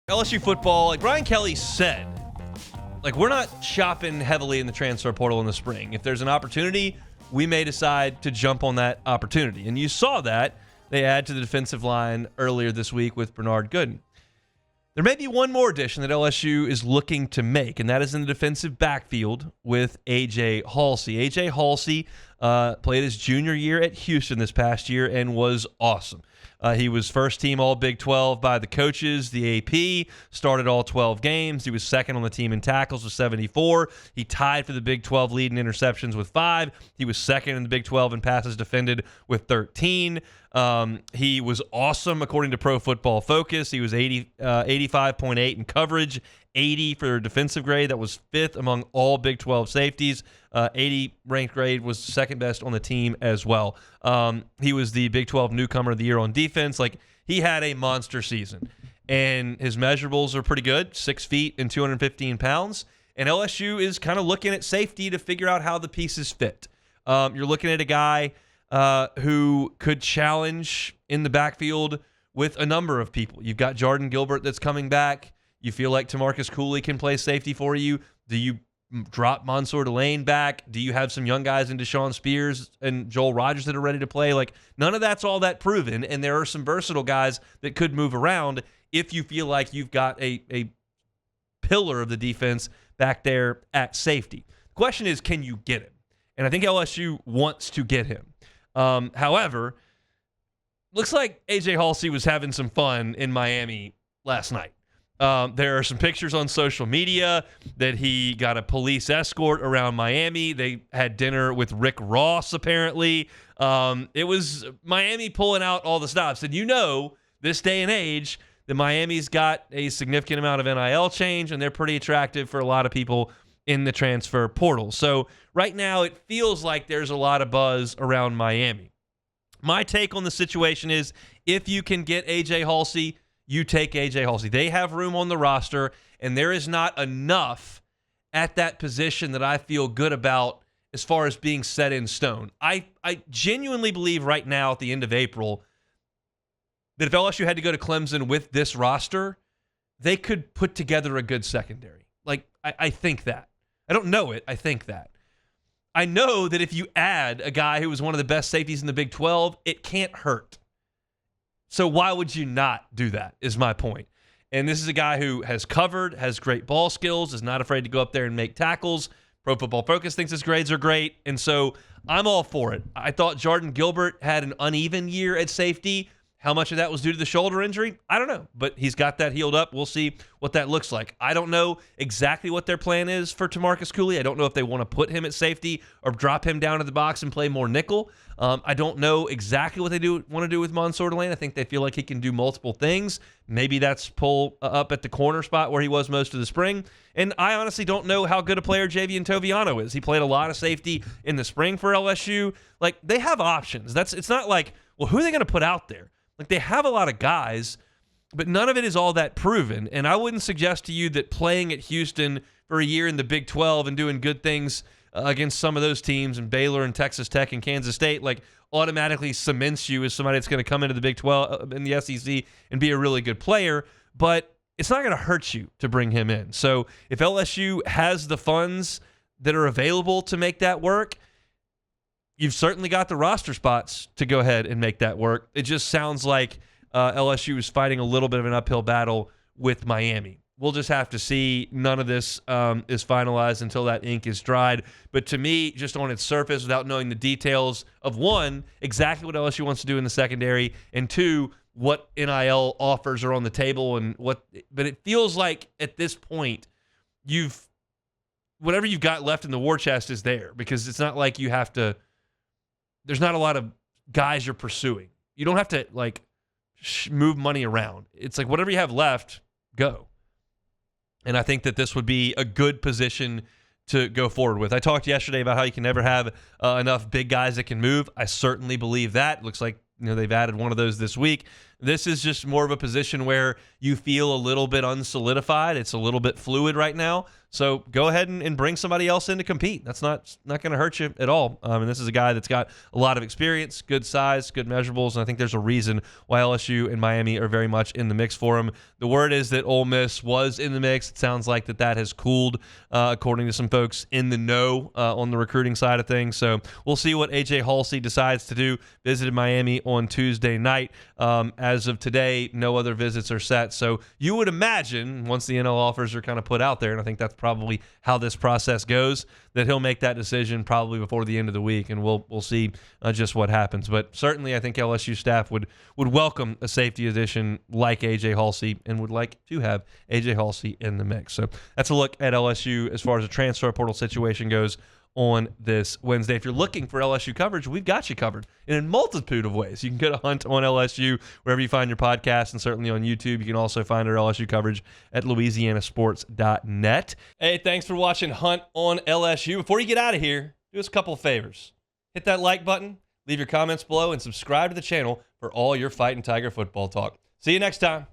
LSU football, like Brian Kelly said, like we're not shopping heavily in the transfer portal in the spring. If there's an opportunity, we may decide to jump on that opportunity. And you saw that they add to the defensive line earlier this week with Bernard Gooden. There may be one more addition that LSU is looking to make, and that is in the defensive backfield with A.J. Halsey. A.J. Halsey played his junior year at Houston this past year and was awesome. He was first team all Big 12 by the coaches, the AP, started all 12 games. He was second on the team in tackles with 74. He tied for the Big 12 lead in interceptions with 5. He was second in the Big 12 in passes defended with 13. He was awesome according to Pro Football Focus. He was 85.8 in coverage, 80 for defensive grade. That was 5th among all Big 12 safeties. 80 ranked grade was second best on the team as well. He was the Big 12 newcomer of the year on defense. Like, he had a monster season, and his measurables are pretty good, 6 feet and 215 pounds. And LSU is kind of looking at safety to figure out how the pieces fit. You're looking at a guy who could challenge in the backfield with a number of people. You've got Jordan Gilbert that's coming back. You feel like Tamarcus Cooley can play safety for you. Do you drop Mansour Delane back? Do you have some young guys in Deshaun Spears and Joel Rogers that are ready to play? Like, none of that's all that proven, and there are some versatile guys that could move around if you feel like you've got a pillar of the defense back there at safety. The question is, can you get him? And I think LSU wants to get him. However, looks like A.J. Halsey was having some fun in Miami last night. There are some pictures on social media that he got a police escort around Miami. They had dinner with Rick Ross, apparently. It was Miami pulling out all the stops. And you know, this day and age, that Miami's got a significant amount of NIL change, and they're pretty attractive for a lot of people in the transfer portal. So right now, it feels like there's a lot of buzz around Miami. My take on the situation is, if you can get A.J. Halsey, you take A.J. Halsey. They have room on the roster, and there is not enough at that position that I feel good about as far as being set in stone. I genuinely believe right now at the end of April that if LSU had to go to Clemson with this roster, they could put together a good secondary. Like, I think that. I don't know it. I think that. I know that if you add a guy who was one of the best safeties in the Big 12, it can't hurt. So why would you not do that, is my point. And this is a guy who has covered, has great ball skills, is not afraid to go up there and make tackles. Pro Football Focus thinks his grades are great, and so I'm all for it. I thought Jordan Gilbert had an uneven year at safety. How much of that was due to the shoulder injury? I don't know, but he's got that healed up. We'll see what that looks like. I don't know exactly what their plan is for Tamarcus Cooley. I don't know if they want to put him at safety or drop him down to the box and play more nickel. I don't know exactly what they want to do with Mansour Delane. I think they feel like he can do multiple things. Maybe that's pull up at the corner spot where he was most of the spring. And I honestly don't know how good a player Javian Toviano is. He played a lot of safety in the spring for LSU. Like, they have options. It's not like, well, who are they going to put out there? Like, they have a lot of guys, but none of it is all that proven. And I wouldn't suggest to you that playing at Houston for a year in the Big 12 and doing good things against some of those teams, and Baylor and Texas Tech and Kansas State, like, automatically cements you as somebody that's going to come into the Big 12 in the SEC and be a really good player. But it's not going to hurt you to bring him in. So if LSU has the funds that are available to make that work, you've certainly got the roster spots to go ahead and make that work. It just sounds like LSU is fighting a little bit of an uphill battle with Miami. We'll just have to see. None of this is finalized until that ink is dried. But to me, just on its surface, without knowing the details of, one, exactly what LSU wants to do in the secondary, and two, what NIL offers are on the table, and what. But it feels like at this point, whatever you've got left in the war chest is there, because it's not like you have to. There's not a lot of guys you're pursuing. You don't have to, like, move money around. It's like whatever you have left, go. And I think that this would be a good position to go forward with. I talked yesterday about how you can never have enough big guys that can move. I certainly believe that. It looks like they've added one of those this week. This is just more of a position where you feel a little bit unsolidified. It's a little bit fluid right now. So go ahead and bring somebody else in to compete. That's not going to hurt you at all. And this is a guy that's got a lot of experience, good size, good measurables, and I think there's a reason why LSU and Miami are very much in the mix for him. The word is that Ole Miss was in the mix. It sounds like that has cooled, according to some folks in the know on the recruiting side of things. So we'll see what A.J. Halsey decides to do. Visited Miami on Tuesday night. As of today, no other visits are set. So you would imagine once the NL offers are kind of put out there, and I think that's probably how this process goes, that he'll make that decision probably before the end of the week, and we'll see just what happens. But certainly I think LSU staff would welcome a safety addition like A.J. Halsey and would like to have A.J. Halsey in the mix. So that's a look at LSU as far as the transfer portal situation goes on this Wednesday. If you're looking for LSU coverage, we've got you covered in a multitude of ways. You can go to Hunt on LSU wherever you find your podcast, and certainly on YouTube. You can also find our LSU coverage at louisianasports.net. Hey, thanks for watching Hunt on LSU. Before you get out of here, do us a couple of favors. Hit that like button, leave your comments below, and subscribe to the channel for all your Fighting Tiger football talk. See you next time.